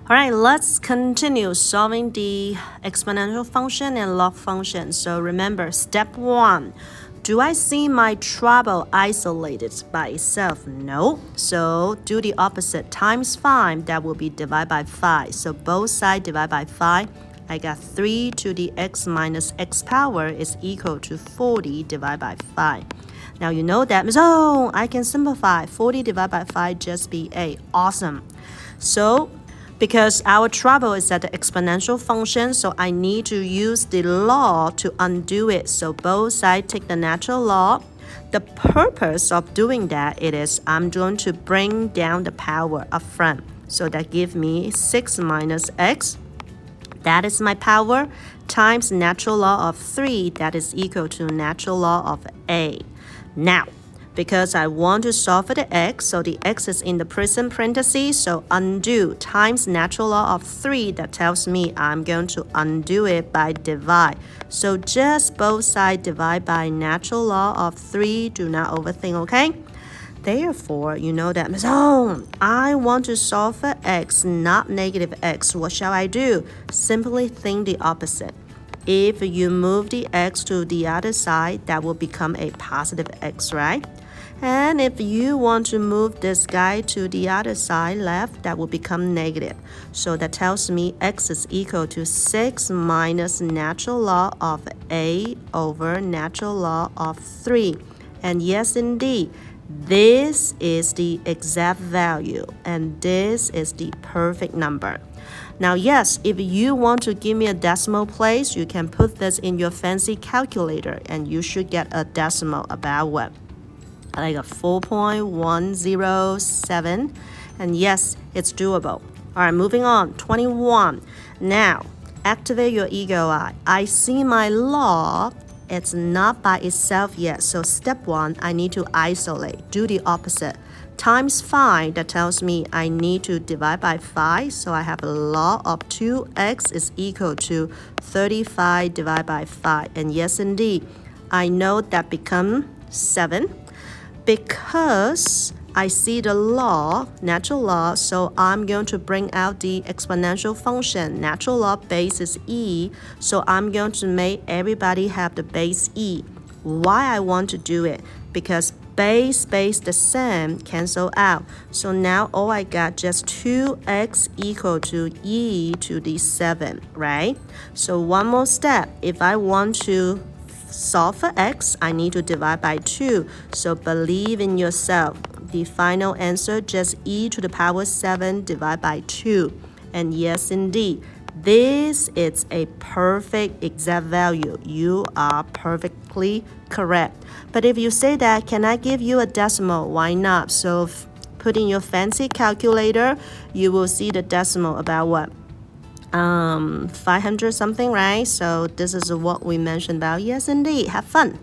All right, let's continue solving the exponential function and log function. So remember, step 1. Do I see my trouble isolated by itself? No. So do the opposite. Times 5, that will be divided by 5. So both sides divide by 5. I got 3 to the x minus x power is equal to 40 divided by 5. Now you know that, so I can simplify. 40 divided by 5 just be 8. Awesome. So because our trouble is at the exponential function, so I need to use the log to undo it. So both sides take the natural log. The purpose of doing that it is I'm going to bring down the power up front. So that gives me 6 minus x. That is my power times natural log of 3. That is equal to natural log of a. Now, because I want to solve for the x, so the x is in the present parentheses, so undo times natural log of 3, that tells me I'm going to undo it by divide. So just both sides divide by natural log of 3, do not overthink, okay? Therefore, you know that, so I want to solve for x, not negative x. What shall I do? Simply think the opposite. If you move the x to the other side, that will become a positive x, right? And if you want to move this guy to the other side left, that will become negative. So that tells me x is equal to 6 minus natural log of a over natural log of 3. And yes, indeed, this is the exact value, and this is the perfect number. Now, yes, if you want to give me a decimal place, you can put this in your fancy calculator, and you should get a decimal about what? Like a 4.107. And yes, it's doable. All right, moving on. 21. Now, activate your ego eye. I see my log. It's not by itself yet. So step 1, I need to isolate. Do the opposite. Times 5, that tells me I need to divide by 5. So I have a log of 2x is equal to 35 divided by 5. And yes, indeed, I know that become 7. Because I see the log, natural log, so I'm going to bring out the exponential function. Natural log base is e, so I'm going to make everybody have the base e. Why I want to do it? Because base the same cancel out. So now all I got just 2x equal to e to the 7, right? So one more step. If I want to solve for x, I need to divide by 2. So believe in yourself. The final answer, just e to the power 7 divided by 2. And yes, indeed, this is a perfect exact value. You are perfectly correct. But if you say that, can I give you a decimal? Why not? So put in your fancy calculator, you will see the decimal about what? 500 something, right? So this is what we mentioned about. Yes, indeed. Have fun.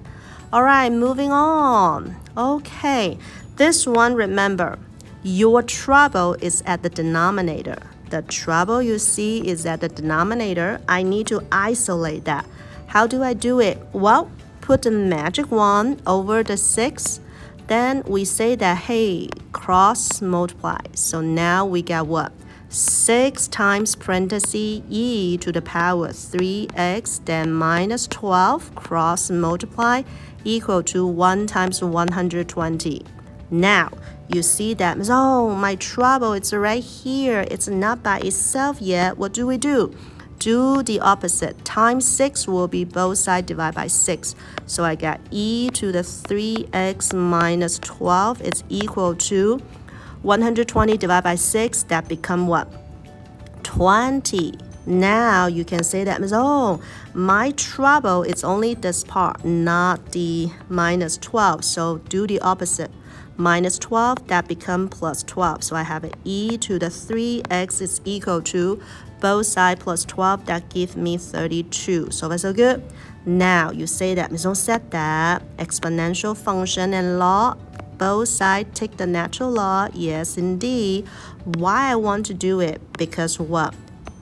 All right, moving on. Okay, this one, remember, your trouble is at the denominator. The trouble you see is at the denominator. I need to isolate that. How do I do it? Well, put the magic wand over the 6. Then we say that, hey, cross multiply. So now we got what? 6 times parenthesis e to the power 3x, then minus 12 cross multiply equal to 1 times 120. Now, you see that, oh, my trouble, it's right here. It's not by itself yet. What do? Do the opposite. Times 6 will be both sides divided by 6. So I got e to the 3x minus 12 is equal to 120 divided by 6, that become what? 20. Now you can say that, oh, my trouble is only this part, not the minus 12. So do the opposite. Minus 12, that become plus 12. So I have an e to the 3x is equal to both sides plus 12. That gives me 32. So that's so good. Now you say that, don't set that. Exponential function and log. Both sides take the natural log. Yes, indeed. Why I want to do it? Because what?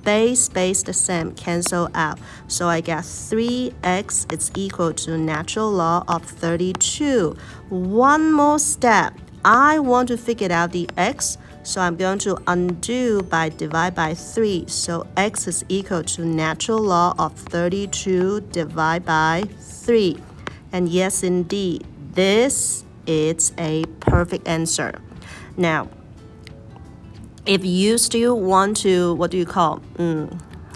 Base the same, cancel out. So I got 3x is equal to natural log of 32. One more step. I want to figure out the x. So I'm going to undo by divide by 3. So x is equal to natural log of 32 divided by 3. And yes, indeed, this is a perfect answer. Now, if you still want to,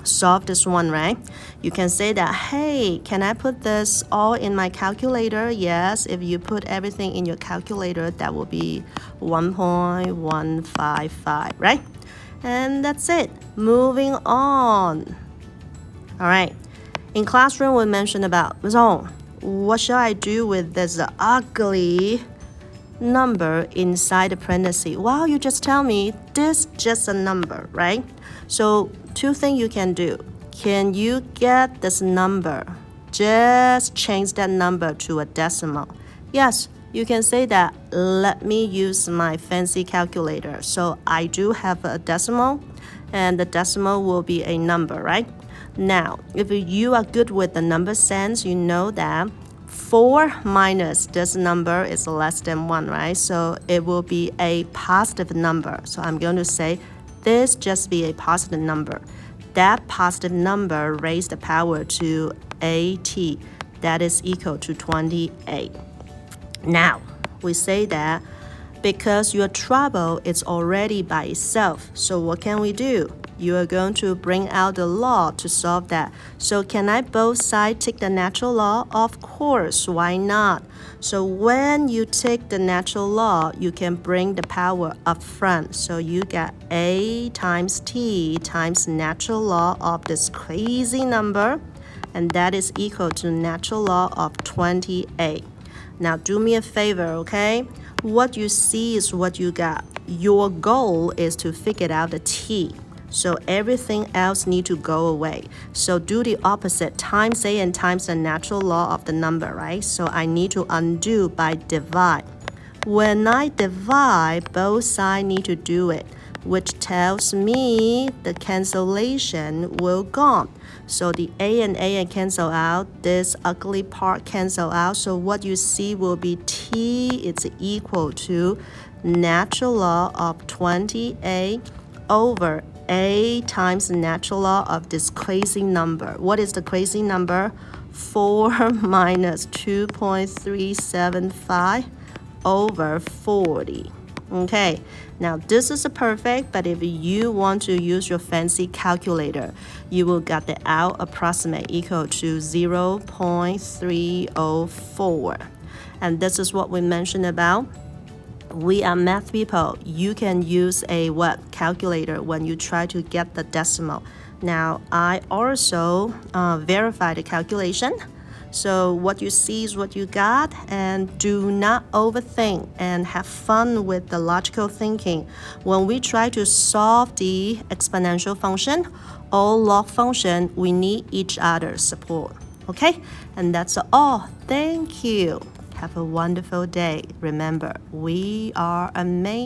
solve this one, right? You can say that, hey, can I put this all in my calculator? Yes, if you put everything in your calculator, that will be 1.155, right? And that's it. Moving on. All right. In classroom, we mentioned about, so what shall I do with this ugly number inside the parenthesis? Well, you just tell me this just a number, right? So 2 things you can do. Can you get this number? Just change that number to a decimal. Yes, you can say that. Let me use my fancy calculator. So I do have a decimal, and the decimal will be a number, right? Now, if you are good with the number sense, you know that 4 minus this number is less than 1, right? So it will be a positive number. So I'm going to say this just be a positive number. That positive number raised the power to 80. That is equal to 28. Now, we say that because your trouble is already by itself. So what can we do? You are going to bring out the law to solve that. So can I both sides take the natural law? Of course, why not? So when you take the natural law, you can bring the power up front. So you get a times t times natural law of this crazy number, and that is equal to natural law of 28. Now do me a favor, okay? What you see is what you got. Your goal is to figure out the t. So everything else need to go away. So do the opposite, times a and times the natural law of the number, right? So I need to undo by divide. When I divide, both sides need to do it, which tells me the cancellation will gone. So the a and cancel out, this ugly part cancel out. So what you see will be t is equal to natural law of 28 over a times the natural law of this crazy number. What is the crazy number? 4 minus 2.375 over 40. Okay, now this is a perfect, but if you want to use your fancy calculator, you will get the out approximate equal to 0.304. And this is what we mentioned about. We are math people. You can use a calculator when you try to get the decimal. Now, I also verify the calculation. So what you see is what you got, and do not overthink and have fun with the logical thinking. When we try to solve the exponential function or log function, we need each other's support. Okay? And that's all. Thank you. Have a wonderful day. Remember, we are amazing.